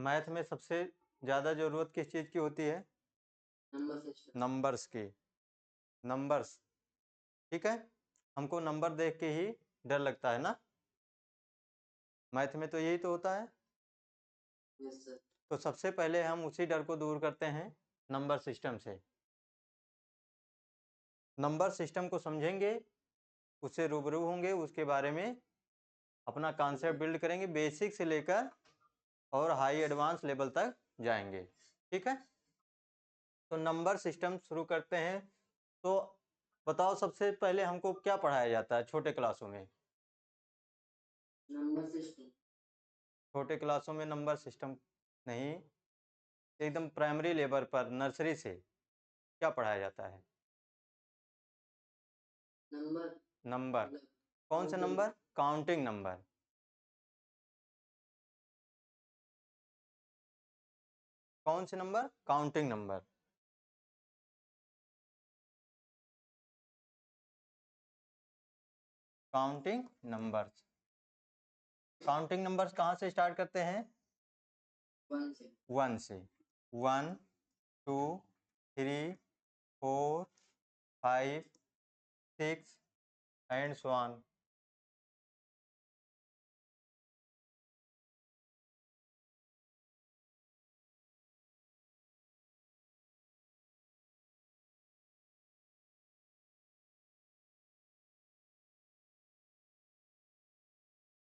Math में सबसे ज़्यादा ज़रूरत किस चीज़ की होती है? नंबर्स की। नंबर्स, ठीक है। हमको नंबर देख के ही डर लगता है ना, मैथ में तो यही तो होता है। Yes sir. तो सबसे पहले हम उसी डर को दूर करते हैं नंबर सिस्टम से। नंबर सिस्टम को समझेंगे, उससे रूबरू होंगे, उसके बारे में अपना कॉन्सेप्ट बिल्ड करेंगे, बेसिक से लेकर और हाई एडवांस लेवल तक जाएंगे, ठीक है। तो नंबर सिस्टम शुरू करते हैं। तो बताओ सबसे पहले हमको क्या पढ़ाया जाता है छोटे क्लासों में? Number system. छोटे क्लासों में नंबर सिस्टम नहीं, एकदम प्राइमरी लेवल पर नर्सरी से क्या पढ़ाया जाता है? नंबर। नंबर। कौन से नंबर? Counting number. कौन से number? Counting number. Counting numbers. Counting numbers कहाँ से स्टार्ट करते हैं? 1 से। 1 से। 1 2 3 4 5 6 एंड सो ऑन।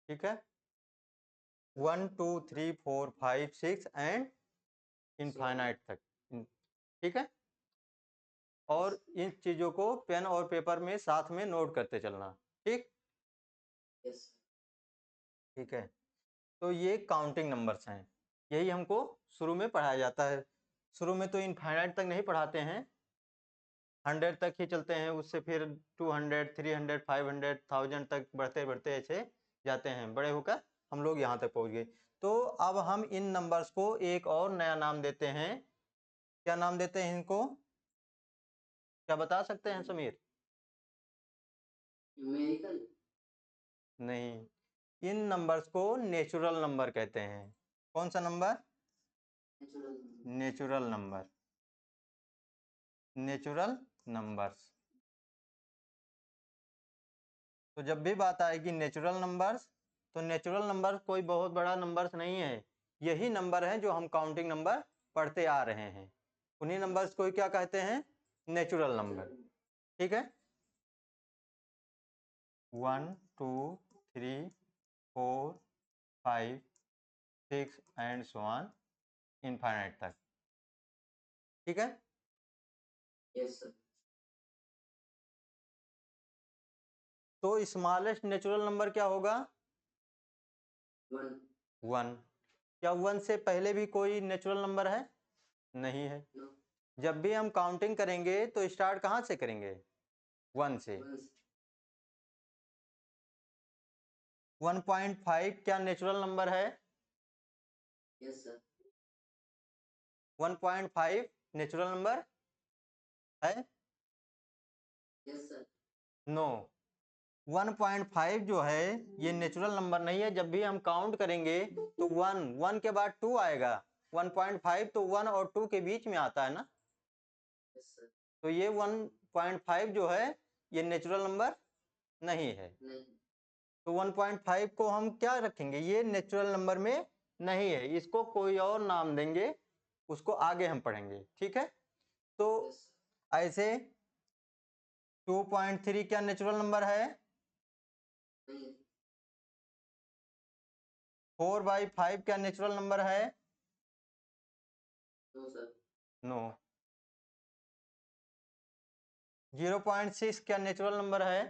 ठीक है, 1 2 3 4 5 6 एंड इनफाइनाइट तक, ठीक है। और इन चीजों को पेन और पेपर में साथ में नोट करते चलना, ठीक। यस। ठीक है, तो ये काउंटिंग नंबर्स हैं, यही हमको शुरू में पढ़ाया जाता है। शुरू में तो इनफाइनाइट तक नहीं पढ़ाते हैं, 100 तक ही चलते हैं, उससे फिर 200 300 500 1000 तक बढ़ते बढ़ते ऐसे जाते हैं, बड़े होकर हम लोग यहाँ तक पहुँच गए। तो अब हम इन नंबर्स को एक और नया नाम देते हैं। क्या नाम देते हैं इनको? क्या बता सकते हैं समीर? न्यूमेरिकल। नहीं, इन नंबर्स को नेचुरल नंबर कहते हैं। कौन सा number? Natural. Natural number. Natural numbers. तो जब भी बात आएगी नेचुरल नंबर्स, तो नेचुरल नंबर कोई बहुत बड़ा नंबर्स नहीं है, यही नंबर है जो हम काउंटिंग नंबर पढ़ते आ रहे हैं, उन्हीं नंबर्स को क्या कहते हैं? नेचुरल नंबर, ठीक है। 1 2 3 4 5 6 एंड सो ऑन इनफाइनाइट तक, ठीक है। Yes sir. तो स्मॉलेस्ट नेचुरल नंबर क्या होगा? 1। 1। क्या 1 से पहले भी कोई नेचुरल नंबर है? नहीं है। नो। जब भी हम काउंटिंग करेंगे तो स्टार्ट कहाँ से करेंगे? 1 से। 1.5 क्या नेचुरल नंबर है? Yes sir. 1.5 नेचुरल नंबर है? Yes sir. नो, 1.5 जो है ये नेचुरल नंबर नहीं है। जब भी हम काउंट करेंगे तो 1 के बाद 2 आएगा, 1.5 तो 1 और 2 के बीच में आता है ना, यस सर। तो ये 1.5 जो है ये नेचुरल नंबर नहीं है। नहीं। तो 1.5 को हम क्या रखेंगे? ये नेचुरल नंबर में नहीं है, इसको कोई और नाम देंगे, उसको आगे हम पढ़ेंगे, ठीक है। तो यस। ऐसे 2.3 क्या नेचुरल नंबर है? नहीं। 4/5 क्या नेचुरल नंबर है? No sir. नो। 0.6 क्या नेचुरल नंबर है?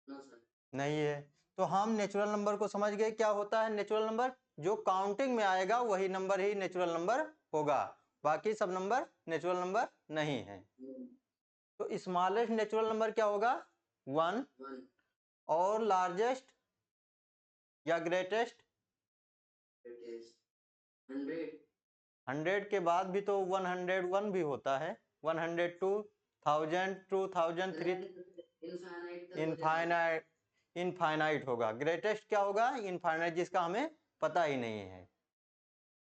No sir. नहीं है। तो हम नेचुरल नंबर को समझ गए, क्या होता है नेचुरल नंबर? जो काउंटिंग में आएगा वही नंबर ही नेचुरल नंबर होगा, बाकी सब नंबर नेचुरल नंबर नहीं है। तो स्मॉलेस्ट नेचुरल नंबर क्या होगा? 1। 1। और लार्जेस्ट या ग्रेटेस्ट? 100। 100 के बाद भी तो 101 भी होता है, 102 1000 2000 3 इनफाइनाइट तक हो जाता है। इनफाइनाइट। इनफाइनाइट होगा। ग्रेटेस्ट क्या होगा? इनफाइनाइट, जिसका हमें पता ही नहीं है।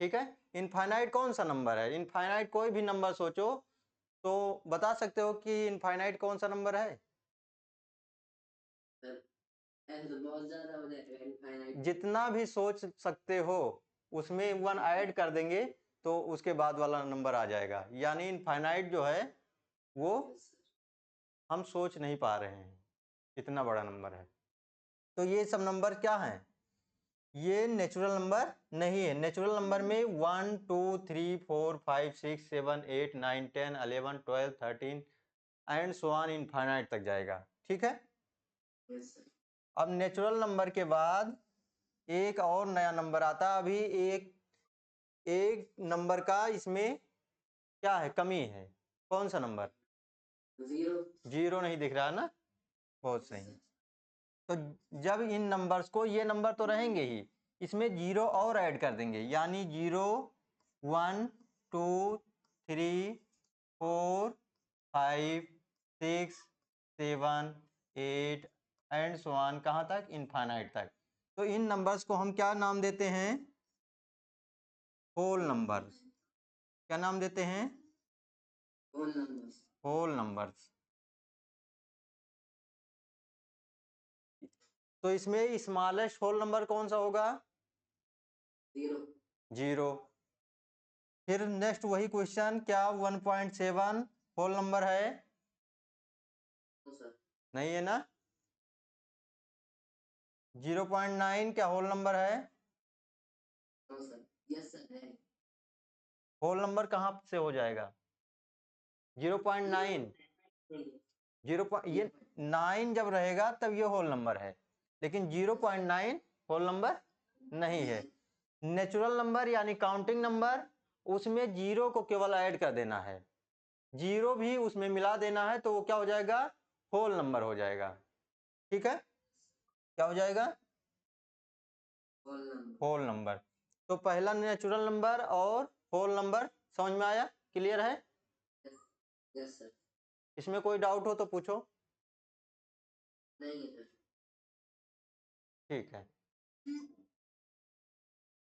ठीक है। इनफाइनाइट कौन सा नंबर है? इनफाइनाइट कोई भी नंबर सोचो तो बता सकते हो कि इनफाइनाइट कौन सा नंबर है? सर ऐसे तो बहुत ज्यादा हो जाएगा इनफाइनाइट। जितना भी सोच सकते हो उसमें 1 ऐड कर देंगे तो उसके बाद वाला नंबर आ जाएगा। यानी इनफाइनाइट जो है वो यस सर। हम सोच नहीं पा रहे हैं, इतना बड़ा नंबर है। तो ये सब नंबर क्या हैं? ये नेचुरल नंबर नहीं है। नेचुरल नंबर में 1 2 3 4 5 6 7 8 9 10 11 12 13 एंड सो ऑन इनफाइनाइट तक जाएगा। ठीक है। Yes sir. अब नेचुरल नंबर के बाद एक और नया नंबर आता है। अभी एक नंबर का इसमें क्या है, कमी है। कौन सा नंबर? जीरो। जीरो नहीं दिख रहा ना? बहुत सही। तो जब इन नंबर्स को, ये नंबर तो रहेंगे ही, इसमें जीरो और ऐड कर देंगे। यानी 0 1 2 3 4 5 6 7 8 एंड सो ऑन, कहाँ तक? इनफाइनाइट तक। तो इन नंबर्स को हम क्या नाम देते हैं? Whole number. क्या नाम देते हैं? Whole numbers. Whole numbers. तो इसमें स्मॉलेस्ट होल नंबर कौन सा होगा? जीरो। जीरो। फिर नेक्स्ट वही क्वेश्चन, क्या 1.7 होल नंबर है? No sir. नहीं है ना? 0.9 क्या होल नंबर है? No sir. यस सर है। होल नंबर कहाँ से हो जाएगा? 0.9। ये 9 जब रहेगा तब ये होल नंबर है, लेकिन 0.9 होल नंबर नहीं है। नेचुरल नंबर यानी काउंटिंग नंबर, उसमें जीरो को केवल ऐड कर देना है, जीरो भी उसमें मिला देना है, तो वो क्या हो जाएगा? होल नंबर हो जाएगा। ठीक है। क्या हो जाएगा? Whole number. Whole number. तो पहला नेचुरल नंबर और होल नंबर समझ में आया? क्लियर है? Yes sir. इसमें कोई डाउट हो तो पूछो। नहीं है सर। ठीक है।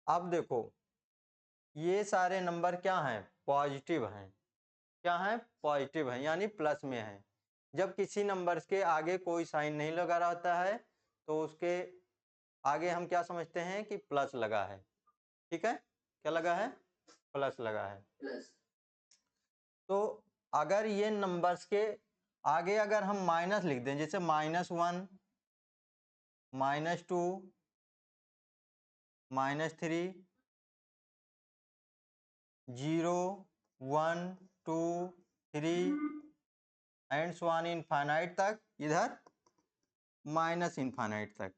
अब देखो, ये सारे नंबर क्या हैं? पॉजिटिव हैं। क्या है? पॉजिटिव है, यानी प्लस में है। जब किसी नंबर के आगे कोई साइन नहीं लगा रहता है तो उसके आगे हम क्या समझते हैं कि प्लस लगा है। ठीक है। क्या लगा है? प्लस लगा है। प्लस। तो अगर ये नंबर्स के आगे अगर हम माइनस लिख दें, जैसे -1 -2 -3 0 1 2 3 एंड सो ऑन इनफाइनाइट तक, इधर माइनस इनफाइनाइट तक,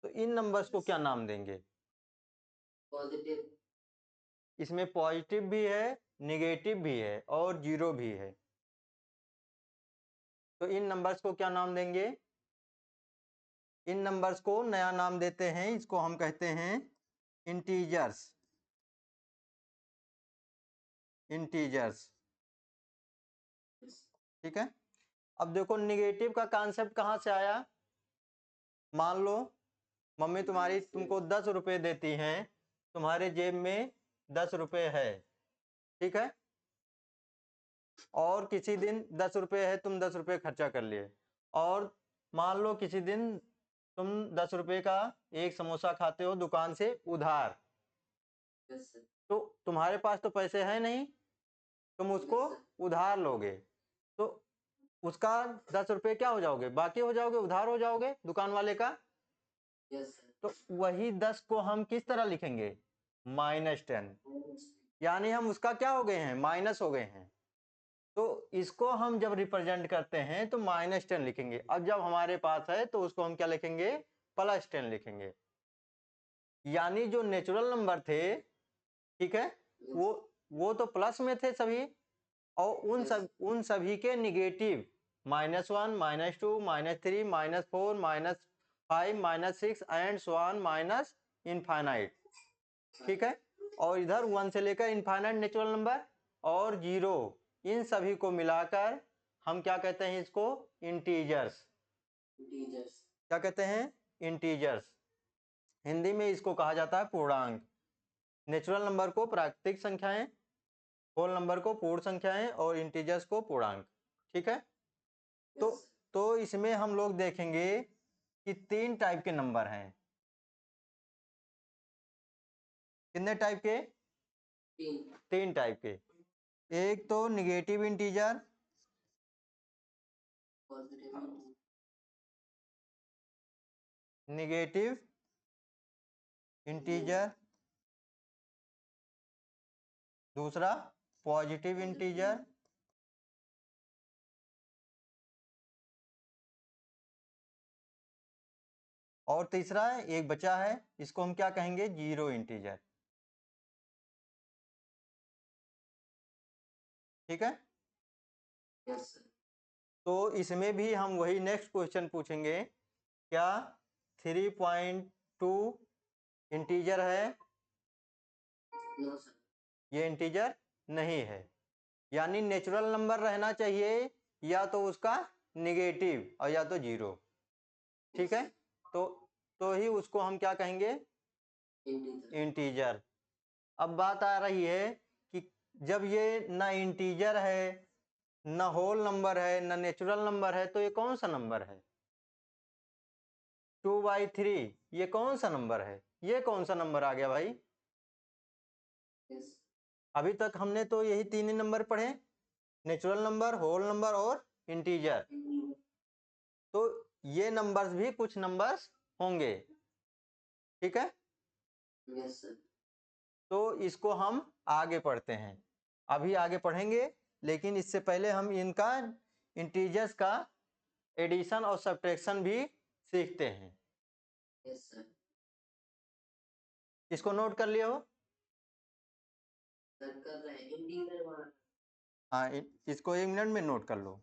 तो इन नंबर्स को क्या नाम देंगे? पॉजिटिव। इसमें पॉजिटिव भी है, निगेटिव भी है और जीरो भी है। तो इन नंबर्स को क्या नाम देंगे? इन नंबर्स को नया नाम देते हैं, इसको हम कहते हैं इंटीजर्स। इंटीजर्स। ठीक है। अब देखो, निगेटिव का कॉन्सेप्ट कहाँ से आया? मान लो मम्मी तुम्हारी तुमको 10 रुपए देती हैं, तुम्हारे जेब में 10 रुपए है। ठीक है। और किसी दिन 10 रुपए है, तुम 10 रुपए खर्चा कर लिए। और मान लो किसी दिन तुम 10 रुपए का एक समोसा खाते हो दुकान से उधार। Yes sir. तो तुम्हारे पास तो पैसे हैं नहीं, तुम उसको यस सर। उधार लोगे, तो उसका 10 रुपए क्या हो जाओगे? बाकी हो जाओगे, उधार हो जाओगे दुकान वाले का। Yes sir. तो वही 10 को हम किस तरह लिखेंगे? -10। यानी हम उसका क्या हो गए हैं? माइनस हो गए हैं। तो इसको हम जब रिप्रेजेंट करते हैं तो -10 लिखेंगे। अब जब हमारे पास है तो उसको हम क्या लिखेंगे? +10 लिखेंगे। यानी जो नेचुरल नंबर थे, ठीक है, वो तो प्लस में थे सभी, और उन सभी के negative -1 -2 -3 -4 -5 -6 and so on minus infinite. ठीक है। और इधर 1 से लेकर इनफाइनाइट नेचुरल नंबर और जीरो, इन सभी को मिलाकर हम क्या कहते हैं? इसको इंटीजर्स। इंटीजर्स। क्या कहते हैं? इंटीजर्स। हिंदी में इसको कहा जाता है पूर्णांक। नेचुरल नंबर को प्राकृतिक संख्याएं, होल नंबर को पूर्ण संख्याएं और इंटीजर्स को पूर्णांक। ठीक है, तो Yes. तो इसमें हम लोग देखेंगे कि 3 टाइप के नंबर हैं। कितने टाइप के? 3. 3 टाइप के। एक तो negative integer, Positive integer. Negative integer, दूसरा पॉजिटिव इंटीजर, और तीसरा एक बचा है, इसको हम क्या कहेंगे? Zero integer. ठीक है, Yes, sir. तो इसमें भी हम वही नेक्स्ट क्वेश्चन पूछेंगे, क्या 3.2 इंटीजर है? No, sir. ये इंटीजर नहीं है, यानी नेचुरल नंबर रहना चाहिए या तो उसका निगेटिव और या तो जीरो। ठीक है, तो ही उसको हम क्या कहेंगे? Integer. इंटीजर। अब बात आ रही है कि जब ये ना इंटीजर है, ना होल नंबर है, ना नेचुरल नंबर है, तो ये कौन सा नंबर है? 2/3 ये कौन सा नंबर है? ये कौन सा नंबर आ गया भाई? Yes. अभी तक हमने तो यही 3 ही नंबर पढ़े, नेचुरल नंबर, होल नंबर और इंटीजर। Integer. तो ये नंबर्स भी कुछ नंबर्स होंगे। ठीक है, Yes, sir. तो इसको हम आगे पढ़ते हैं, अभी आगे पढ़ेंगे, लेकिन इससे पहले हम इनका इंटीजर्स का एडिशन और सब्ट्रैक्शन भी सीखते हैं। Yes, sir. इसको नोट कर लियो। Sir कर रहे हैं integer वाला. हाँ, इसको 1 मिनट में नोट कर लो।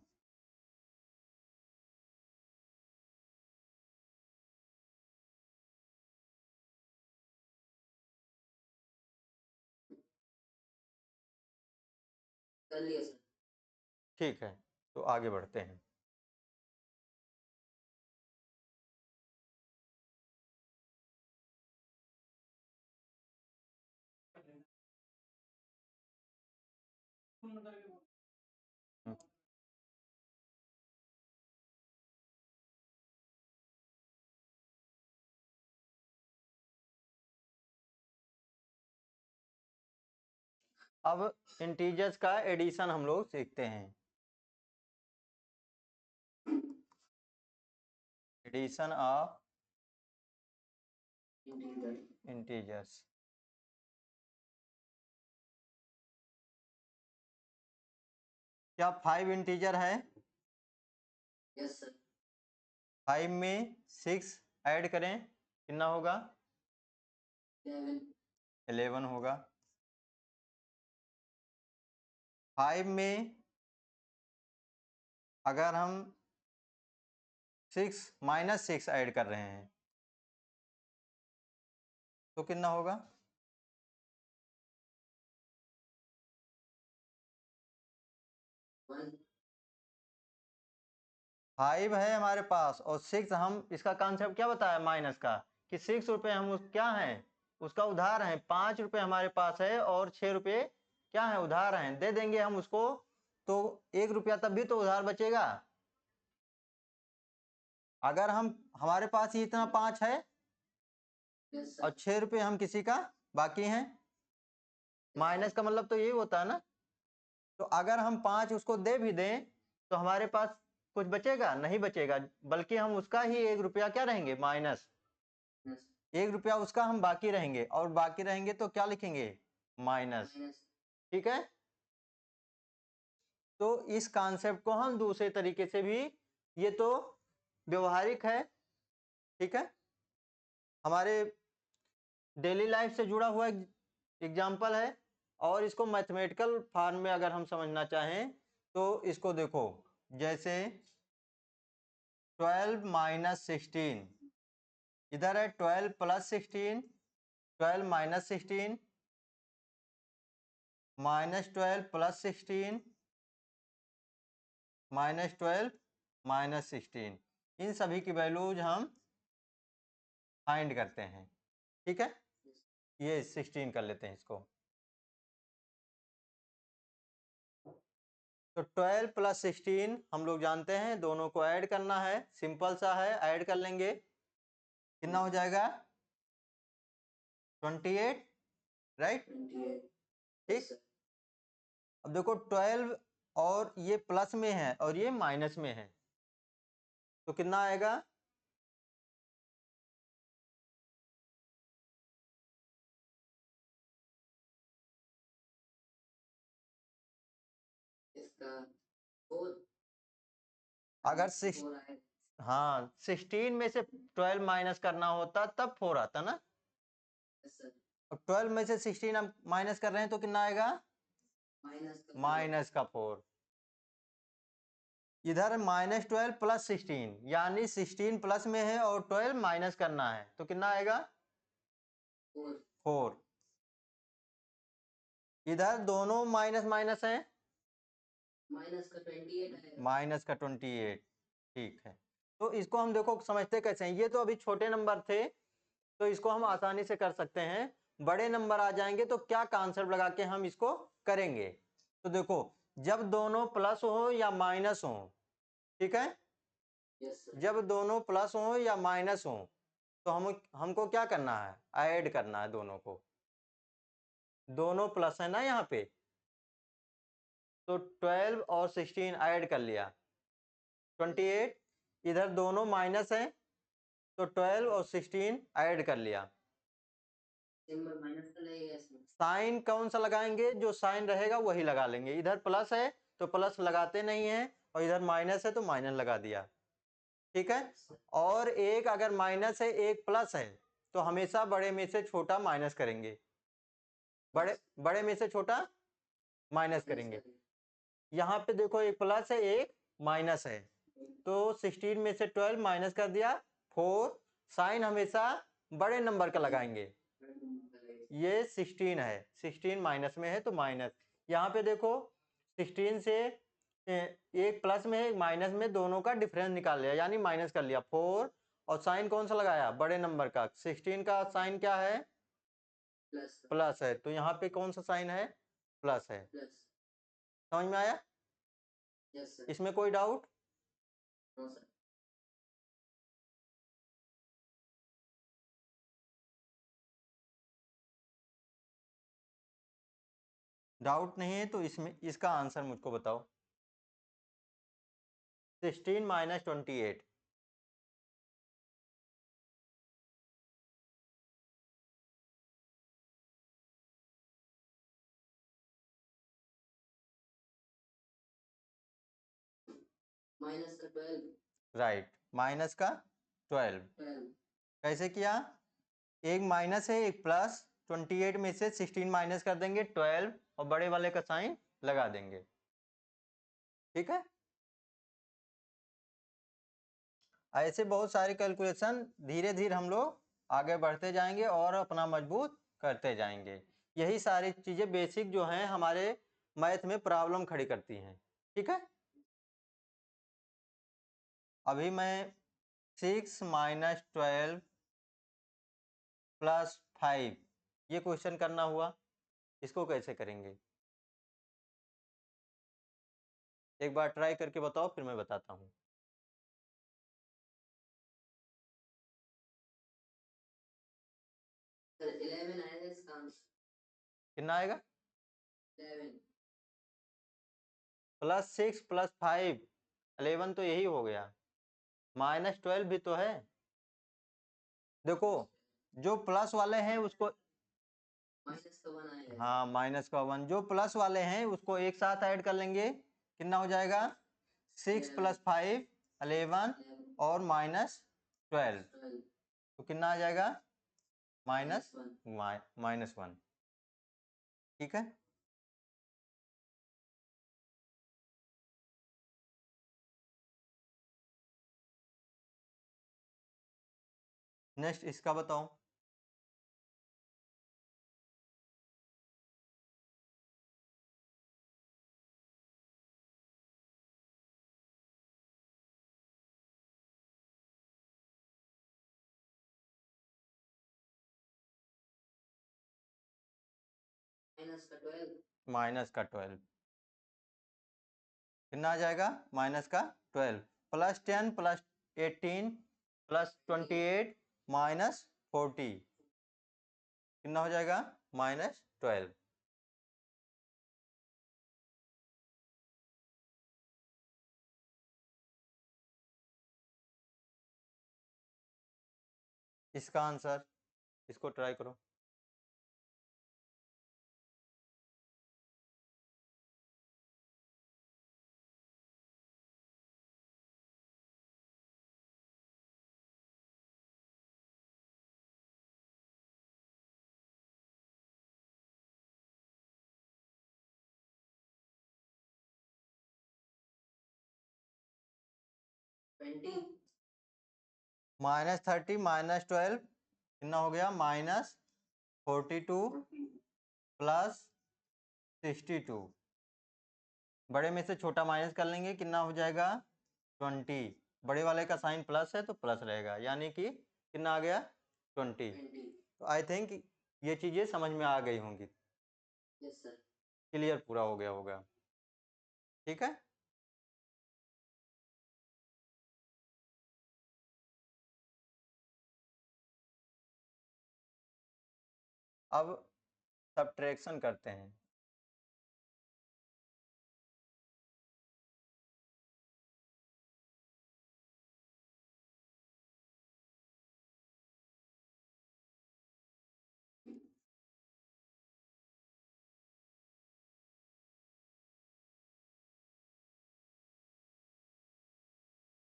कर लिया sir. ठीक है, तो आगे बढ़ते हैं। अब इंटीजर्स का एडिशन हम लोग सीखते हैं। Addition of Integer. इंटीजर्स। क्या 5 इंटीजर है? Yes, sir. 5 में 6 ऐड करें, कितना होगा? 11. 11 होगा। 5 में अगर हम 6 -6 ऐड कर रहे हैं तो कितना होगा? 1. 5 है हमारे पास और 6, हम इसका कॉन्सेप्ट क्या बताया माइनस का, कि 6 रुपये हम उस क्या है, उसका उधार है। 5 रुपये हमारे पास है और 6 रुपये क्या है, उधार हैं, दे देंगे हम उसको, तो 1 रुपया तब भी तो उधार बचेगा। अगर हमारे पास ही इतना 5 है Yes, sir. और 6 रुपये हम किसी का बाकी हैं, माइनस का मतलब तो यही होता है ना। तो अगर हम 5 उसको दे भी दें तो हमारे पास कुछ बचेगा? नहीं बचेगा, बल्कि हम उसका ही 1 रुपया क्या रहेंगे, माइनस। Yes. 1 रुपया उसका हम बाकी रहेंगे, और बाकी रहेंगे तो क्या लिखेंगे? माइनस। Minus. ठीक है, तो इस कॉन्सेप्ट को हम दूसरे तरीके से भी, ये तो व्यवहारिक है, ठीक है, हमारे डेली लाइफ से जुड़ा हुआ एग्जाम्पल है, और इसको मैथमेटिकल फॉर्म में अगर हम समझना चाहें तो इसको देखो, जैसे 12 - 16, इधर है 12 + 16, 12 - 16, -12 + 16, -12 -16, इन सभी की वैल्यूज हम फाइंड करते हैं। ठीक है, ये 16 कर लेते हैं इसको। तो 12 प्लस 16 हम लोग जानते हैं, दोनों को ऐड करना है, सिंपल सा है, ऐड कर लेंगे। कितना हो जाएगा? 28, राइट? 28. ठीक। Yes, sir. अब देखो 12 और ये प्लस में है और ये माइनस में है, तो कितना आएगा? इसका 4. अगर 6, 4 आएगा. हाँ 16 में से 12 माइनस करना होता तब 4 आता ना। Yes, sir. अब 12 में से 16 हम माइनस कर रहे हैं तो कितना आएगा? माइनस का 4. माइनस का 4। इधर -12 प्लस 16, यानी 16 प्लस में है और 12 माइनस करना है, तो कितना आएगा? 4. 4। इधर दोनों माइनस माइनस है, माइनस का 28 आएगा. माइनस का 28। ठीक है, तो इसको हम देखो समझते कैसे हैं। ये तो अभी छोटे नंबर थे, तो इसको हम आसानी से कर सकते हैं। बड़े नंबर आ जाएंगे तो क्या कॉन्सेप्ट लगा के हम इसको करेंगे। तो देखो, जब दोनों प्लस हो या माइनस हो, ठीक है, Yes, sir. जब दोनों प्लस हो या माइनस हो, तो हमको क्या करना है? ऐड करना है दोनों को। दोनों प्लस है ना यहाँ पे, तो 12 और 16 ऐड कर लिया, 28। इधर दोनों माइनस है, तो 12 और 16 ऐड कर लिया। सिंबल माइनस का लगेगा इसमें. साइन कौन सा लगाएंगे? जो साइन रहेगा वही लगा लेंगे। इधर प्लस है तो प्लस लगाते नहीं है, और इधर माइनस है तो माइनस लगा दिया, ठीक है। और एक अगर माइनस है एक प्लस है, तो हमेशा बड़े में से छोटा माइनस करेंगे, बड़े में से छोटा माइनस करेंगे। यहाँ पे देखो एक प्लस है एक माइनस है, तो 16 में से 12 माइनस कर दिया 4। साइन हमेशा बड़े नंबर का लगाएंगे। ये 16 है, 16 माइनस में है तो माइनस। यहाँ पे देखो 16 से एक प्लस में है एक माइनस में, दोनों का डिफरेंस निकाल लिया, यानी माइनस कर लिया 4। और साइन कौन सा लगाया? बड़े नंबर का। 16 का साइन क्या है? प्लस. प्लस है, तो यहाँ पे कौन सा साइन है? प्लस है। प्लस. समझ में आया? Yes sir. इसमें कोई डाउट? No sir. डाउट नहीं है तो इसमें इसका आंसर मुझको बताओ। 16 माइनस 28। माइनस का 12. राइट, माइनस का 12। 12. कैसे किया? एक माइनस है एक प्लस, 28 में से 16 माइनस कर देंगे 12, और बड़े वाले का साइन लगा देंगे, ठीक है। ऐसे बहुत सारे कैलकुलेशन धीरे धीरे हम लोग आगे बढ़ते जाएंगे और अपना मजबूत करते जाएंगे। यही सारी चीजें बेसिक जो हैं हमारे मैथ में प्रॉब्लम खड़ी करती हैं, ठीक है। अभी मैं 6 माइनस 12 प्लस 5 ये क्वेश्चन करना हुआ, इसको कैसे करेंगे? एक बार ट्राई करके बताओ, फिर मैं बताता हूँ। सर 11 आएगा इसका आंसर. कितना आएगा? 11. +6 + 5 11 तो यही हो गया, -12 भी तो है। देखो, जो प्लस वाले हैं उसको, माइनस का 1 आएगा. हाँ माइनस का 1, जो प्लस वाले हैं उसको एक साथ ऐड कर लेंगे, कितना हो जाएगा? 6 + 5 11 और -12, 12. तो कितना आ जाएगा? माइनस 1. -1, ठीक है। नेक्स्ट इसका बताओ। -12 कितना आ जाएगा? -12 +10 +18 +28 -40 कितना हो जाएगा? -12 इसका आंसर, इसको ट्राई करो। -20 -30 -12 कितना हो गया? -42 +62 बड़े में से छोटा माइनस कर लेंगे, कितना हो जाएगा? 20 बड़े वाले का साइन प्लस है तो प्लस रहेगा, यानी कि कितना आ गया? 20। तो आई थिंक ये चीज़ें समझ में आ गई होंगी, यस सर। क्लियर पूरा हो गया होगा। ठीक है, अब सब्ट्रैक्शन करते हैं।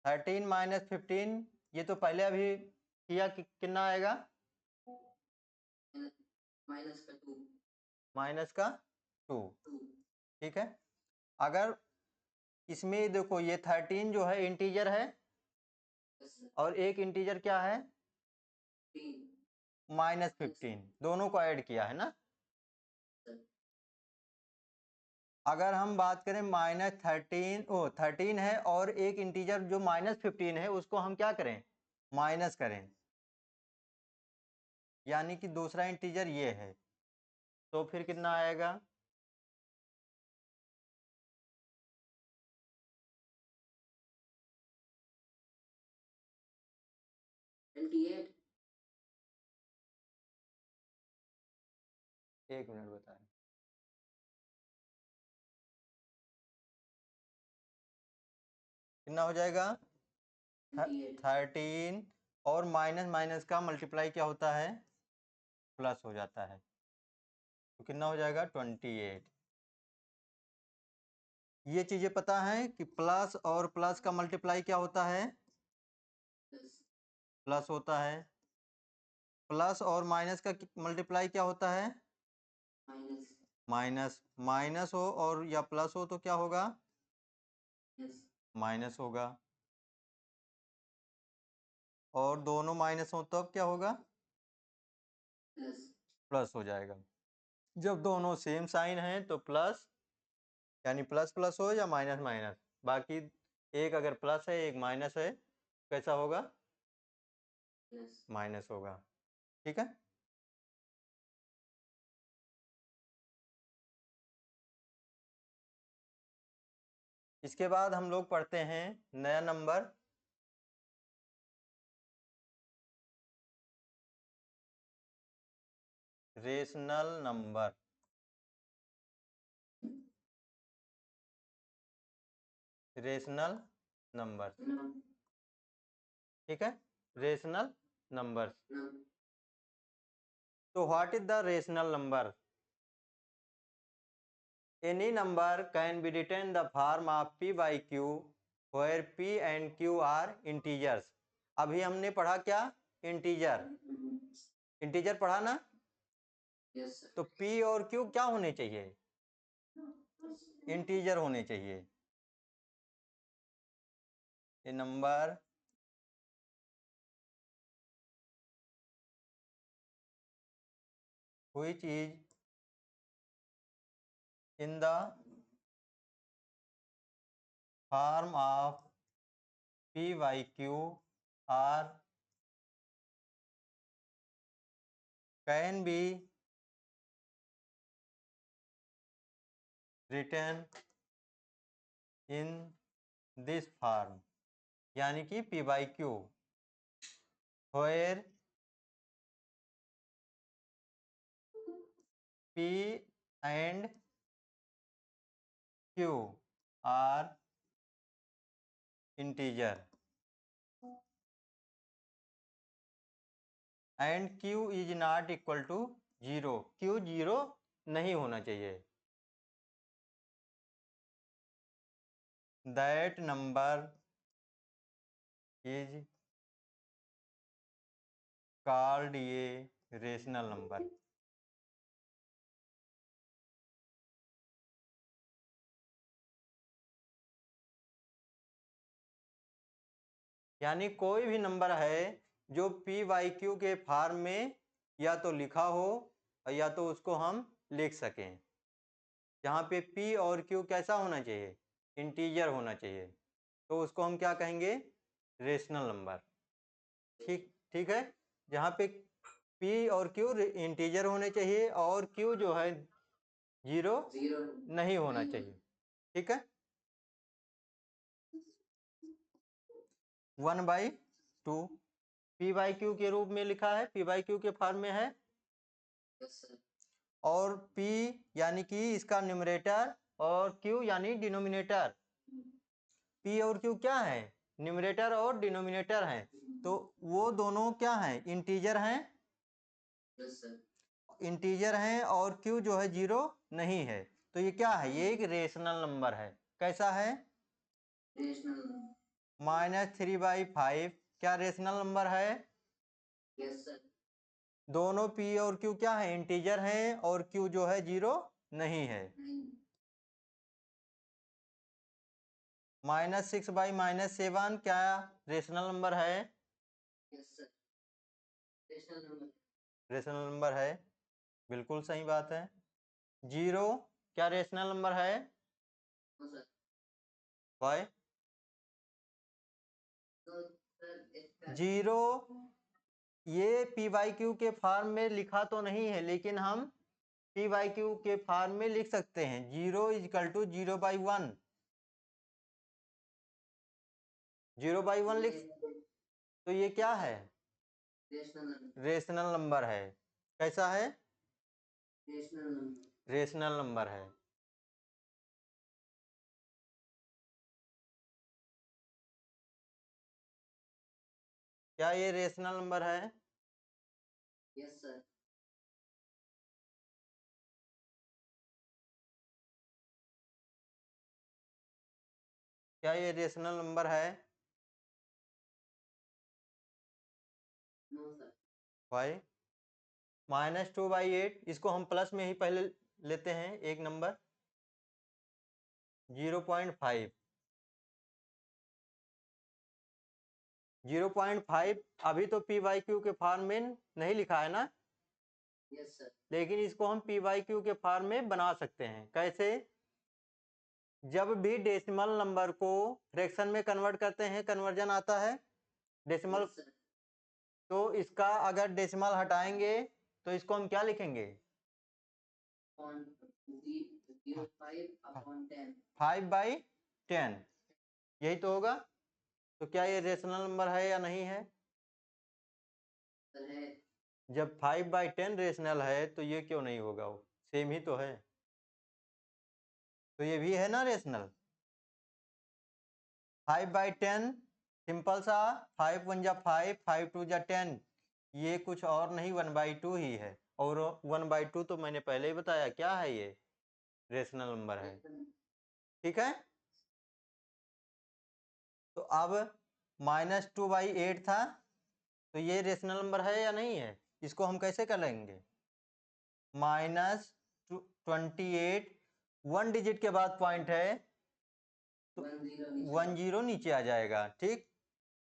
-13 -15 ये तो पहले अभी किया कि कितना आएगा? -2 ठीक है। अगर इसमें देखो ये 13 जो है इंटीजर है और एक इंटीजर क्या है? -15 दोनों को ऐड किया है ना। अगर हम बात करें -13 है और एक इंटीजर जो -15 है उसको हम क्या करें? माइनस करें, यानी कि दूसरा इंटीजर ये है, तो फिर कितना आएगा? 28 एक मिनट बताएं। कितना हो जाएगा? 13 और माइनस माइनस का मल्टीप्लाई क्या होता है? प्लस हो जाता है, तो कितना हो जाएगा? 28। ये चीजें पता है कि प्लस और प्लस का मल्टीप्लाई क्या होता है? प्लस होता है। प्लस और माइनस का मल्टीप्लाई क्या होता है? माइनस। माइनस हो और या प्लस हो तो क्या होगा? माइनस होगा। और दोनों माइनस हो तब क्या होगा? प्लस हो जाएगा। जब दोनों सेम साइन है तो प्लस, यानी प्लस प्लस हो या माइनस माइनस, बाकी एक अगर प्लस है एक माइनस है, कैसा होगा? माइनस होगा। ठीक है, इसके बाद हम लोग पढ़ते हैं नया number, rational number. Rational number, ठीक है, रेशनल नंबर। तो what is the rational number? Any number can be written in the form of p by q, where p and q are integers. अभी हमने पढ़ा क्या? इंटीजर। इंटीजर पढ़ा ना? तो p और q क्या होने चाहिए? इंटीजर होने चाहिए। ये number which is in the form of p by q or can be written in this form, यानी कि P by Q, where P and Q are integer and Q is not equal to 0, Q 0 नहीं होना चाहिए। That number is called a rational number। यानी कोई भी number है जो P बाई Q के फॉर्म में या तो लिखा हो या तो उसको हम लिख सकें, जहाँ पे P और Q कैसा होना चाहिए, इंटीजर होना चाहिए, तो उसको हम क्या कहेंगे, रेशनल नंबर। ठीक ठीक है, जहाँ पे P और Q इंटीजर होने चाहिए और Q जो है 0 नहीं होना चाहिए। ठीक है, 1/2 P बाई Q के रूप में लिखा है, P बाई Q के फॉर्म में है। और P यानी कि इसका न्यूमरेटर और Q यानी डिनोमिनेटर। P और Q क्या है, न्यूमरेटर और डिनोमिनेटर हैं, तो वो दोनों क्या हैं, इंटीजर हैं। इंटीजर हैं और Q जो है 0 नहीं है, तो ये क्या है, ये एक रेशनल नंबर है। कैसा है, -3/5 क्या रेशनल नंबर है। दोनों P और Q क्या है, इंटीजर हैं और Q जो है 0 नहीं है। -6/-7 क्या रेशनल नंबर है, रेशनल नंबर है, बिल्कुल सही बात है। 0 क्या रेशनल नंबर है, वाई 0 ये P बाई Q के फॉर्म में लिखा तो नहीं है, लेकिन हम P बाई Q के फॉर्म में लिख सकते हैं। 0 = 0/1, 0/1 लिख, तो ये क्या है, रेशनल नंबर है। कैसा है, रेशनल नंबर है। क्या ये रेशनल नंबर है, क्या ये रेशनल नंबर है, वाई -2/8 इसको हम प्लस में ही पहले लेते हैं, एक नंबर 0.5, 0.5 अभी तो P बाई Q के फॉर्म में नहीं लिखा है ना, लेकिन इसको हम P बाई Q के फॉर्म में बना सकते हैं। कैसे, जब भी डेसिमल नंबर को फ्रैक्शन में कन्वर्ट करते हैं, कन्वर्जन आता है डेसिमल, तो इसका अगर डेसिमल हटाएंगे तो इसको हम क्या लिखेंगे, 5/10, यही तो होगा। तो क्या ये रेशनल नंबर है या नहीं है, जब 5/10 रेशनल है तो ये क्यों नहीं होगा, वो सेम ही तो है, तो ये भी है ना रेशनल। 5/10 सिंपल सा, 5 1 जा 5, 5 2 जा 10, ये कुछ और नहीं 1/2 ही है। और 1/2 तो मैंने पहले ही बताया क्या है, ये रेशनल नंबर है। ठीक है, तो अब -2/8 था, तो ये रेशनल नंबर है या नहीं है, इसको हम कैसे कर लेंगे, -28, 1 डिजिट के बाद पॉइंट है तो 10 नीचे आ जाएगा। ठीक,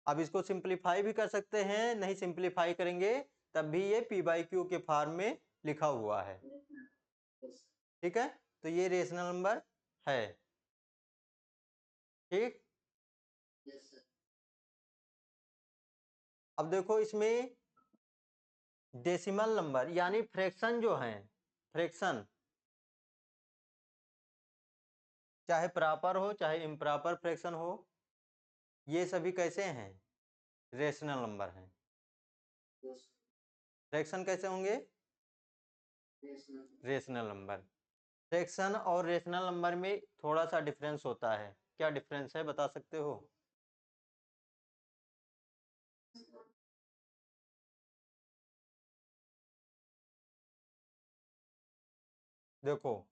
अब इसको सिंप्लीफाई भी कर सकते हैं, नहीं सिंप्लीफाई करेंगे तब भी ये P बाई Q के फॉर्म में लिखा हुआ है। ठीक है, तो ये रेशनल नंबर है। ठीक, अब देखो इसमें डेसिमल नंबर यानी फ्रैक्शन जो है, फ्रैक्शन चाहे प्रॉपर हो चाहे इम्प्रॉपर फ्रैक्शन हो, ये सभी कैसे हैं? रेशनल नंबर हैं। yes, फ्रैक्शन कैसे होंगे? rational, rational number. फ्रैक्शन और रेशनल नंबर में थोड़ा सा डिफरेंस होता है। क्या डिफरेंस है बता सकते हो? देखो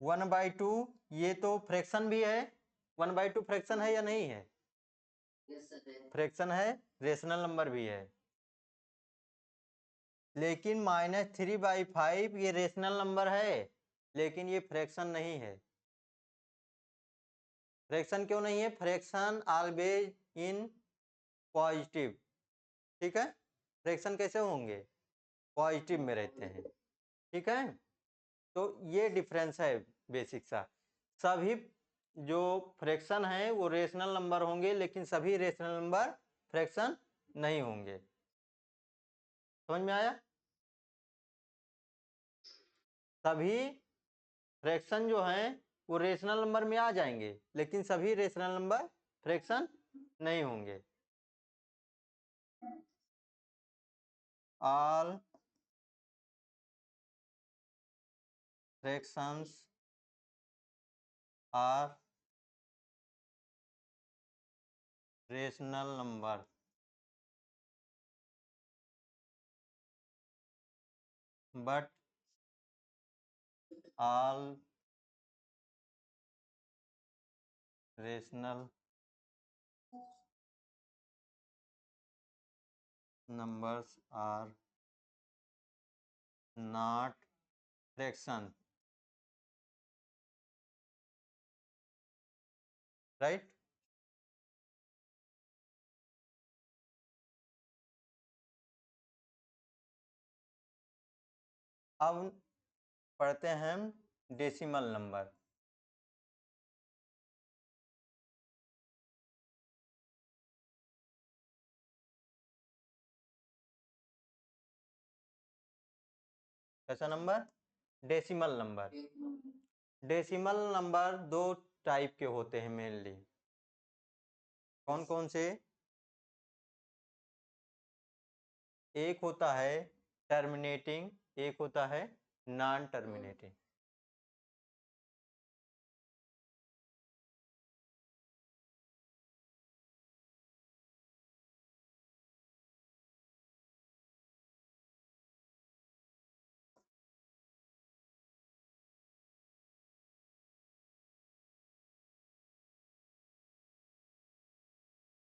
1/2 ये तो फ्रैक्शन भी है। 1/2 फ्रैक्शन है या नहीं है? yes sir, है, फ्रैक्शन है, रेशनल नंबर भी है। लेकिन -3/5 ये रेशनल नंबर है, लेकिन ये फ्रैक्शन नहीं है। फ्रैक्शन क्यों नहीं है? Fraction always in positive. ठीक है, फ्रैक्शन कैसे होंगे? पॉजिटिव में रहते हैं। ठीक है, तो ये डिफरेंस है बेसिक सा। सभी जो फ्रैक्शन है वो रेशनल नंबर होंगे, लेकिन सभी रेशनल नंबर फ्रैक्शन नहीं होंगे। समझ में आया? सभी फ्रैक्शन जो हैं वो रेशनल नंबर में आ जाएंगे, लेकिन सभी रेशनल नंबर फ्रैक्शन नहीं होंगे। All fractions are rational number, but all rational numbers are not fraction, right? अब पढ़ते हैं डेसिमल नंबर। कैसा नंबर? Decimal number. डेसिमल नंबर दो टाइप के होते हैं मेनली। कौन कौन से? एक होता है टर्मिनेटिंग, एक होता है non terminating.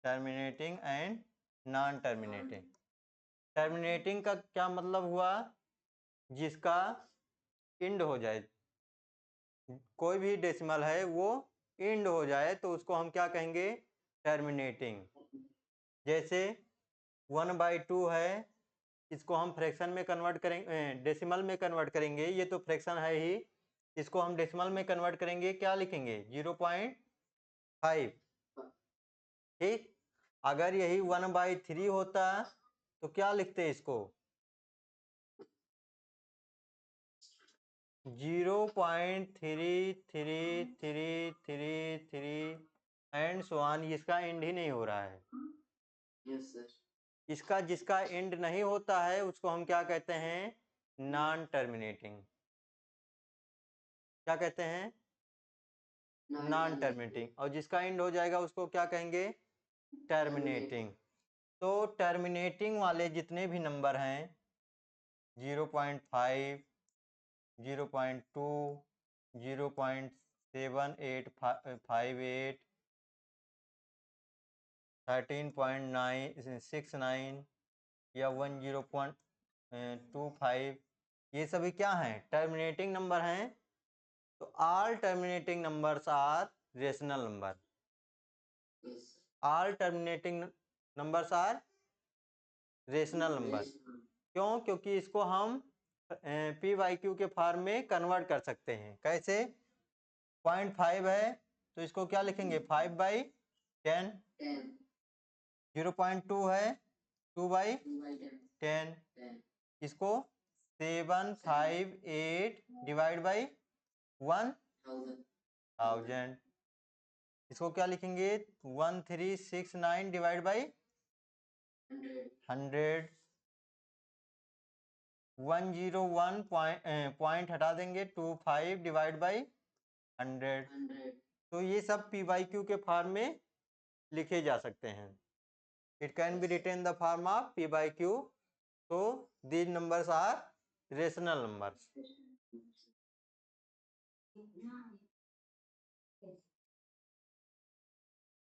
Terminating and non terminating. Terminating का क्या मतलब हुआ? जिसका इंड हो जाए, कोई भी डेसिमल है वो इंड हो जाए तो उसको हम क्या कहेंगे? टर्मिनेटिंग। जैसे 1/2 है, इसको हम फ्रैक्शन में कन्वर्ट करेंगे, डेसिमल में कन्वर्ट करेंगे। ये तो फ्रैक्शन है ही, इसको हम डेसिमल में कन्वर्ट करेंगे, क्या लिखेंगे? 0.5। ठीक, अगर यही 1/3 होता तो क्या लिखते इसको? 0.3333 एंड सो ऑन। इसका एंड ही नहीं हो रहा है। yes sir, इसका जिसका एंड नहीं होता है उसको हम क्या कहते हैं? Non terminating. क्या कहते हैं? Non terminating. और जिसका एंड हो जाएगा उसको क्या कहेंगे? टर्मिनेटिंग। तो टर्मिनेटिंग वाले जितने भी नंबर हैं 0.5, 0.2, 0.7858, 13.969 या 10.25, ये सभी क्या हैं? टर्मिनेटिंग नंबर हैं। तो all terminating numbers are rational number. yes sir, all terminating numbers are rational number. rational, क्यों? क्योंकि इसको हम PYQ के फॉर्म में कन्वर्ट कर सकते हैं। कैसे? 0.5 है तो इसको क्या लिखेंगे? 5/10। 10, 0.2 है 2/10। 2/10, 10, इसको 758 डिवाइड बाई 1। 1000, 1000। इसको क्या लिखेंगे? 1369 डिवाइड बाई 100। 101 पॉइंट हटा देंगे, 25 डिवाइड बाई 100। तो ये सब पी बाई क्यू के फॉर्म में लिखे जा सकते हैं। It can be written the form of p by q. तो these numbers are rational numbers.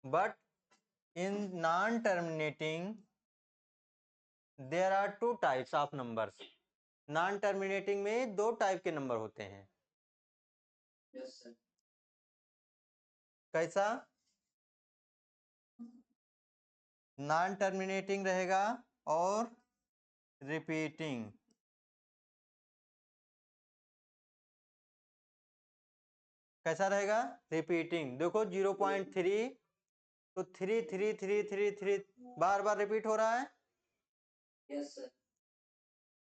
But in non-terminating there are two types of numbers. Non-terminating में दो टाइप के नंबर होते हैं। Yes, sir. कैसा? नॉन टर्मिनेटिंग रहेगा और repeating. कैसा रहेगा? रिपीटिंग। देखो 0.3 तो 3 3 3 3 3 बार बार रिपीट हो रहा है। Yes, sir.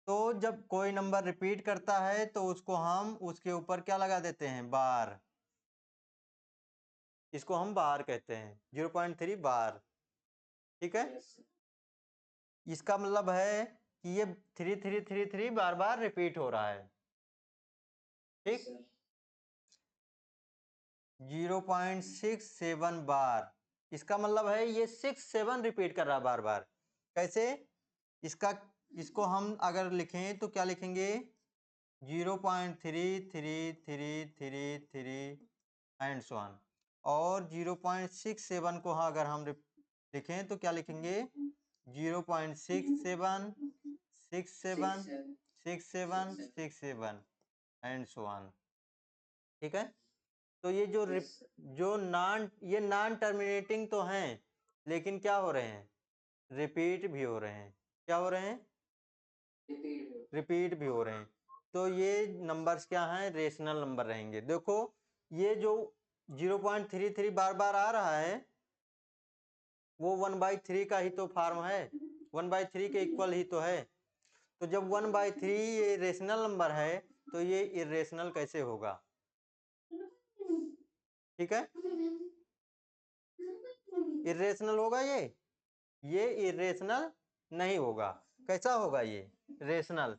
तो जब कोई नंबर रिपीट करता है तो उसको हम उसके ऊपर क्या लगा देते हैं? बार। इसको हम बार कहते हैं, 0.3 बार। ठीक है? Yes, sir. इसका मतलब है कि ये 3 3 3 3 बार बार रिपीट हो रहा है। Yes, ठीक? sir. 0.67 बार। इसका मतलब है ये 67 रिपीट कर रहा है बार बार। कैसे? इसको हम अगर लिखें तो क्या लिखेंगे? 0.3333 एंड सो ऑन। और 0.67 को हाँ अगर हम लिखें तो क्या लिखेंगे? 0.67 67 67 67 एंड सो ऑन। ठीक है? तो ये Yes, sir. ये नॉन टर्मिनेटिंग तो हैं, लेकिन क्या हो रहे हैं? रिपीट भी हो रहे हैं। क्या हो रहे हैं? Repeat. रिपीट भी हो रहे हैं। तो ये नंबर्स क्या हैं? रेशनल नंबर रहेंगे। देखो ये जो 0.33 बार बार आ रहा है वो 1/3 का ही तो फॉर्म है, 1/3 के इक्वल ही तो है। तो जब 1/3 ये रेशनल नंबर है तो ये इरेशनल कैसे होगा? ठीक है? इरेशनल होगा ये इरेशनल नहीं होगा। कैसा होगा? ये रेशनल।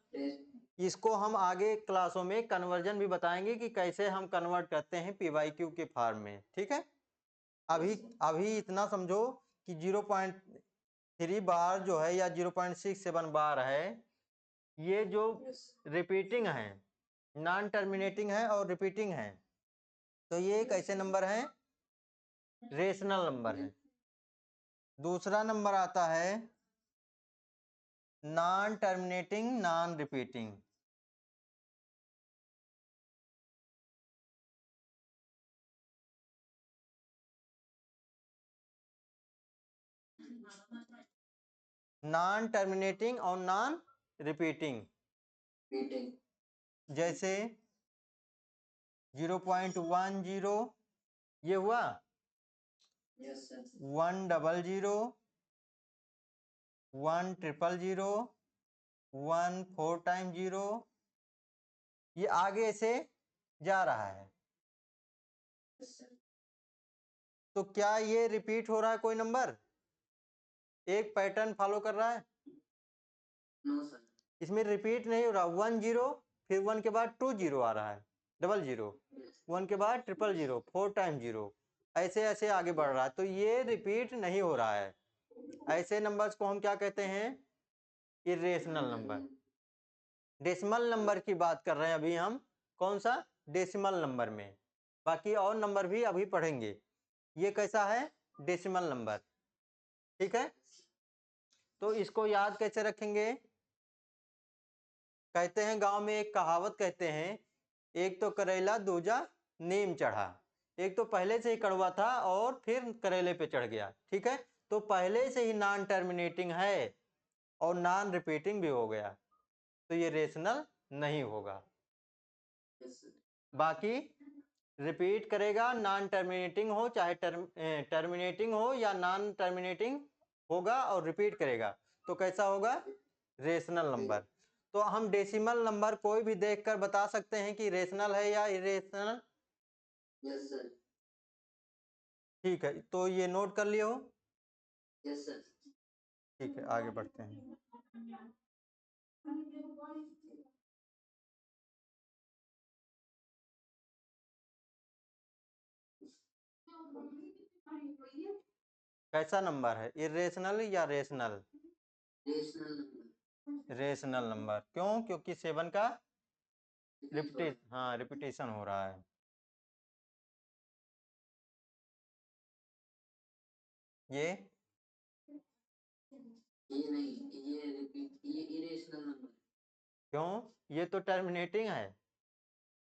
इसको हम आगे क्लासों में कन्वर्जन भी बताएंगे कि कैसे हम कन्वर्ट करते हैं पी वाई क्यू के फॉर्म में। ठीक है? अभी इतना समझो कि 0.3 बार जो है या 0.67 बार है, ये जो रिपीटिंग है, नॉन टर्मिनेटिंग है और रिपीटिंग है, तो ये कैसे नंबर है? रेशनल नंबर है। दूसरा नंबर आता है non terminating non repeating. Non terminating और नॉन रिपीटिंग। Repeating. जैसे 0.10 ये हुआ, Yes, sir. 100 100 1 4 टाइम 0, ये आगे से जा रहा है। Yes, sir. तो क्या ये रिपीट हो रहा है? कोई नंबर एक पैटर्न फॉलो कर रहा है? No, sir. इसमें रिपीट नहीं हो रहा। 10 फिर 1 के बाद 20 आ रहा है, 00 Yes. 1 के बाद 000 4 टाइम 0, ऐसे ऐसे आगे बढ़ रहा है। तो ये रिपीट नहीं हो रहा है। ऐसे नंबर्स को हम क्या कहते हैं? Irrational number. डेसिमल नंबर की बात कर रहे हैं अभी हम। कौन सा? डेसिमल नंबर में। बाकी और नंबर भी अभी पढ़ेंगे। ये कैसा है? Decimal number. ठीक है? तो इसको याद कैसे रखेंगे? कहते हैं गांव में एक कहावत कहते हैं, एक तो करेला दूजा नीम चढ़ा। एक तो पहले से ही कड़वा था और फिर करेले पे चढ़ गया। ठीक है? तो पहले से ही नॉन टर्मिनेटिंग है और नॉन रिपीटिंग भी हो गया, तो ये रेशनल नहीं होगा। Yes, sir. बाकी रिपीट करेगा, नॉन टर्मिनेटिंग हो चाहे टर्मिनेटिंग हो या नॉन टर्मिनेटिंग होगा और रिपीट करेगा, तो कैसा होगा? Rational number. तो हम डेसिमल नंबर कोई भी देखकर बता सकते हैं कि रेशनल है या इरेशनल। Yes, sir. ठीक है, तो ये नोट कर लिए हो? Yes, sir. ठीक है, आगे बढ़ते हैं। कैसा नंबर है, इरेशनल या rational? Rational number. Rational number. क्यों? क्योंकि 7 का रिपीटेशन हो रहा है। ये नहीं, ये repeat, ये irrational number. क्यों? ये तो टर्मिनेटिंग है।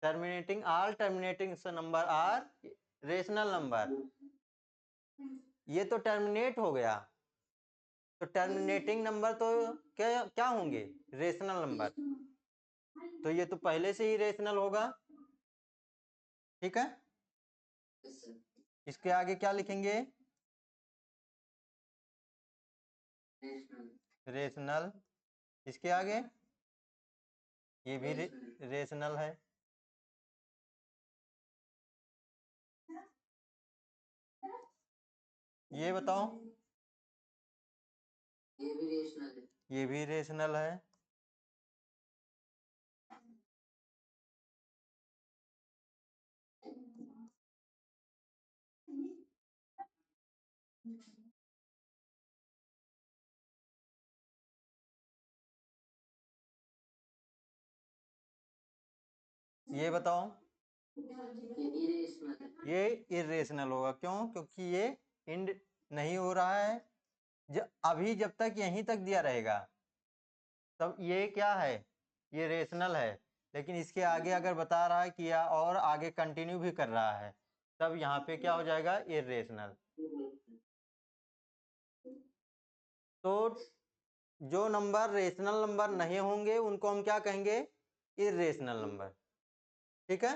Terminating, all terminating number are rational number. ये तो टर्मिनेट हो गया, तो टर्मिनेटिंग नंबर तो क्या क्या होंगे? Rational number. तो ये तो पहले से ही रेशनल होगा। ठीक है, Yes, sir. इसके आगे क्या लिखेंगे? Rational. रेशनल। इसके आगे ये भी Rational. रेशनल है। ये बताओ, ये भी rational है। ये भी रेशनल है। ये बताओ, ये irrational है। ये इरेशनल होगा। क्यों? क्योंकि ये इंड नहीं हो रहा है। अभी जब तक यहीं तक दिया रहेगा तब ये क्या है? ये रेशनल है। लेकिन इसके आगे अगर बता रहा है कि या और आगे कंटिन्यू भी कर रहा है, तब यहाँ पे क्या हो जाएगा? इरेशनल। तो जो नंबर रेशनल नंबर नहीं होंगे उनको हम क्या कहेंगे? Irrational number. ठीक है,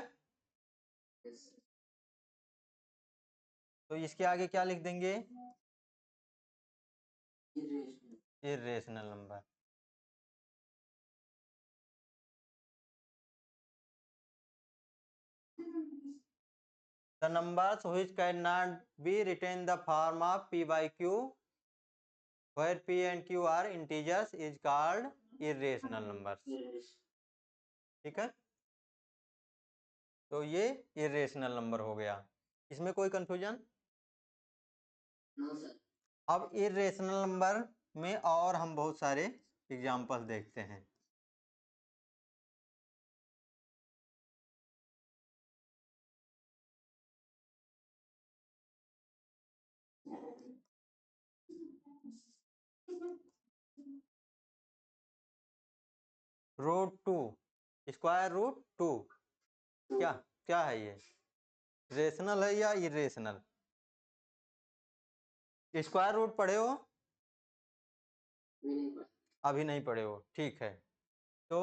Yes, sir. तो इसके आगे क्या लिख देंगे? Irrational. Irrational number. The numbers which cannot be written in the form of p by q, where p and q are integers, is called irrational numbers. Irrational. ठीक है, तो ये इरेशनल नंबर हो गया। इसमें कोई कंफ्यूजन? No, sir. अब irrational number में और हम बहुत सारे एग्जाम्पल देखते हैं। Root two, square root two, क्या क्या है ये? रेशनल है या इरेशनल? स्क्वायर रूट पढ़े हो? भी नहीं पढ़ा। अभी नहीं पढ़े हो, ठीक है। तो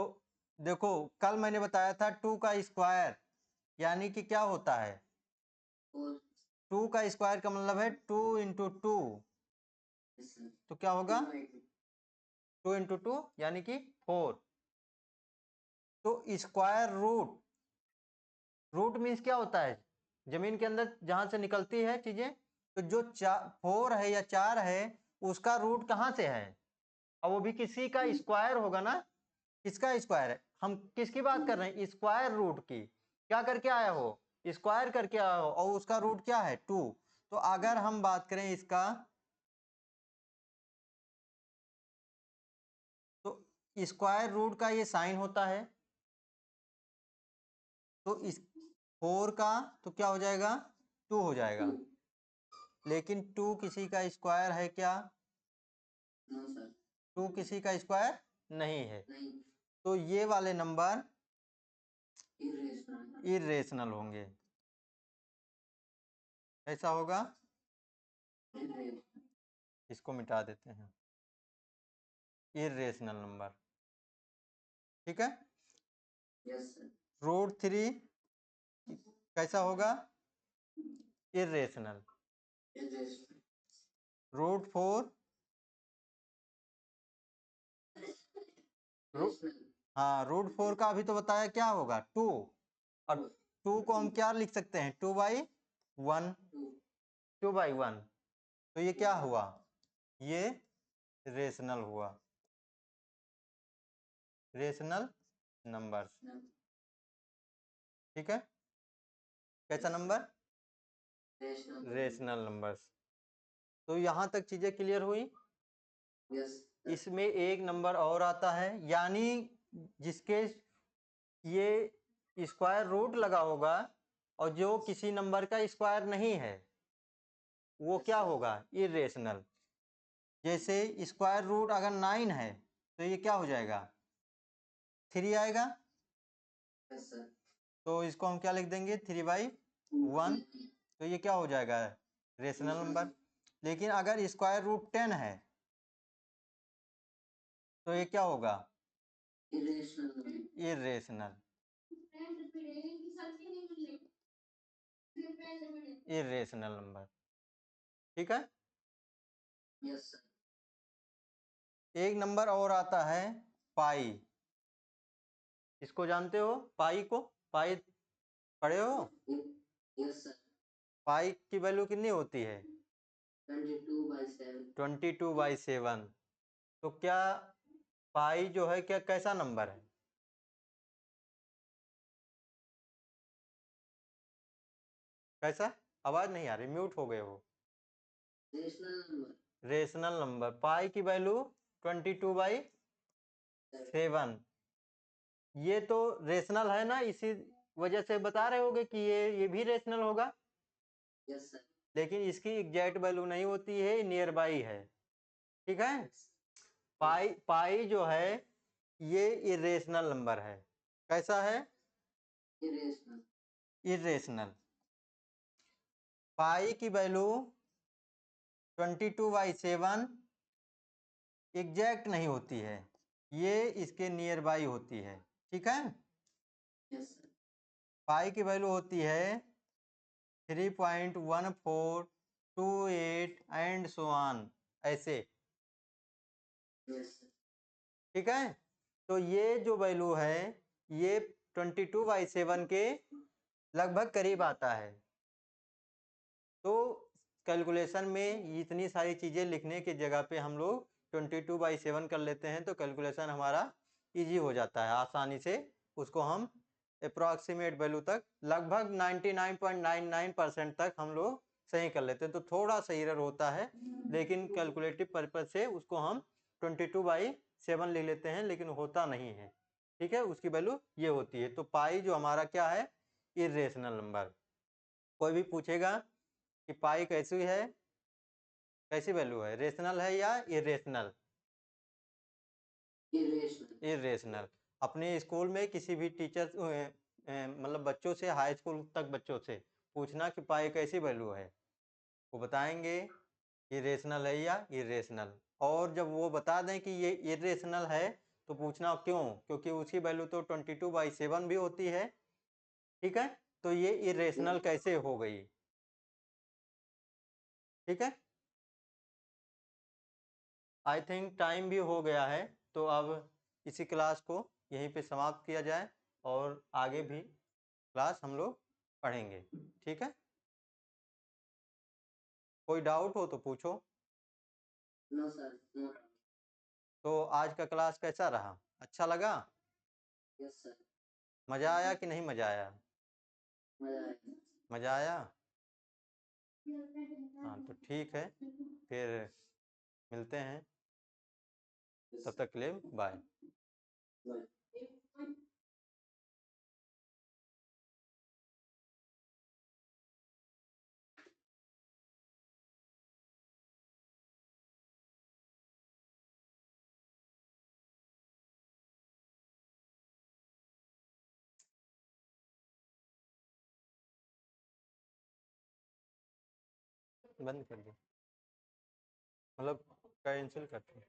देखो, कल मैंने बताया था 2 का स्क्वायर यानी कि क्या होता है? और 2 का स्क्वायर का मतलब है 2 इंटू टू। yes, sir. तो क्या होगा? 2/2. 2 इंटू टू यानी कि 4। तो स्क्वायर रूट, रूट मीन्स क्या होता है? जमीन के अंदर जहां से निकलती है चीजें, तो जो 4 है या 4 है उसका रूट कहाँ से है? और वो भी किसी का स्क्वायर होगा ना। किसका स्क्वायर है? हम किसकी बात कर रहे हैं? स्क्वायर रूट की। क्या करके आया हो? स्क्वायर करके आया हो, और उसका रूट क्या है? 2। तो अगर हम बात करें इसका, तो स्क्वायर रूट का ये साइन होता है। तो इस 4 का तो क्या हो जाएगा? 2 हो जाएगा। लेकिन 2 किसी का स्क्वायर है क्या? No, sir. 2 किसी का स्क्वायर नहीं है। नहीं. तो ये वाले नंबर Irrational. इरेशनल होंगे। ऐसा होगा। Irrational. इसको मिटा देते हैं, इरेशनल नंबर। ठीक है, Yes, sir. रूट 3 कैसा होगा? इरेशनल। Irrational. Root 4, Rational. हाँ, रूट 4 का अभी तो बताया क्या होगा? 2। और 2 को हम क्या लिख सकते हैं, 2/1, 2/1। तो ये क्या हुआ, ये रेशनल हुआ, रेशनल नंबर्स। ठीक है, कैसा नंबर, रेशनल नंबर्स। तो यहाँ तक चीजें क्लियर हुई। इसमें एक नंबर और आता है, यानी जिसके ये स्क्वायर रूट लगा होगा और जो किसी नंबर का स्क्वायर नहीं है वो क्या होगा, इरेशनल। जैसे स्क्वायर रूट अगर 9 है तो ये क्या हो जाएगा, 3 आएगा। तो इसको हम क्या लिख देंगे, 3/1। तो ये क्या हो जाएगा, रेशनल नंबर। लेकिन अगर स्क्वायर रूट 10 है तो ये क्या होगा, इरेशनल, इरेशनल नंबर। ठीक है। एक नंबर और आता है पाई। इसको जानते हो, पाई को, पाई पढ़े हो। पाई की वैल्यू कितनी होती है, 22/7। तो क्या पाई जो है क्या कैसा नंबर है, कैसा, आवाज नहीं आ रही, म्यूट हो गए हो। रेशनल नंबर, पाई की वैल्यू 22/7। ये तो रेशनल है ना, इसी वजह से बता रहे होगे कि ये भी रेशनल होगा। लेकिन इसकी एग्जैक्ट वैल्यू नहीं होती है, नियर बाई है। ठीक है। पाई पाई जो है ये इरेशनल नंबर है। कैसा है, इरेशनल। पाई की वैल्यू 22/7 एग्जैक्ट नहीं होती है, ये इसके नियर बाई होती है। ठीक है। पाई की वैल्यू होती है 3.1428 एंड सो ऑन, ऐसे। ठीक है। तो ये जो वैल्यू है ये 22/7 के लगभग करीब आता है। तो कैलकुलेशन में इतनी सारी चीज़ें लिखने की जगह पे हम लोग 22/7 कर लेते हैं, तो कैलकुलेशन हमारा इजी हो जाता है, आसानी से उसको हम अप्रॉक्सीमेट वैल्यू तक लगभग 99.99% तक हम लोग सही कर लेते हैं। तो थोड़ा सा एरर होता है, लेकिन कैलकुलेटिव पर्पज से उसको हम 22/7 लिख लेते हैं, लेकिन होता नहीं है। ठीक है, उसकी वैल्यू ये होती है। तो पाई जो हमारा क्या है, इरेशनल नंबर। कोई भी पूछेगा कि पाई कैसी है, कैसी वैल्यू है, रेशनल है या इरेशनल, इरेशनल। अपने स्कूल में किसी भी टीचर मतलब बच्चों से, हाई स्कूल तक बच्चों से पूछना कि पाई कैसी वैल्यू है, वो बताएंगे इरेशनल है या इरेशनल। और जब वो बता दें कि ये इरेशनल है तो पूछना क्यों, क्योंकि उसकी वैल्यू तो 22/7 भी होती है। ठीक है, तो ये इरेशनल कैसे हो गई। ठीक है। आई थिंक टाइम भी हो गया है, तो अब इसी क्लास को यहीं पे समाप्त किया जाए और आगे भी क्लास हम लोग पढ़ेंगे। ठीक है, कोई डाउट हो तो पूछो। No sir, no. तो आज का क्लास कैसा रहा, अच्छा लगा, यस सर। मजा आया कि नहीं मजा आया, मजा आया। हाँ तो ठीक है, फिर मिलते हैं, तब तक के लिए बाय। बंद कर दो, मतलब कैंसिल करते हैं।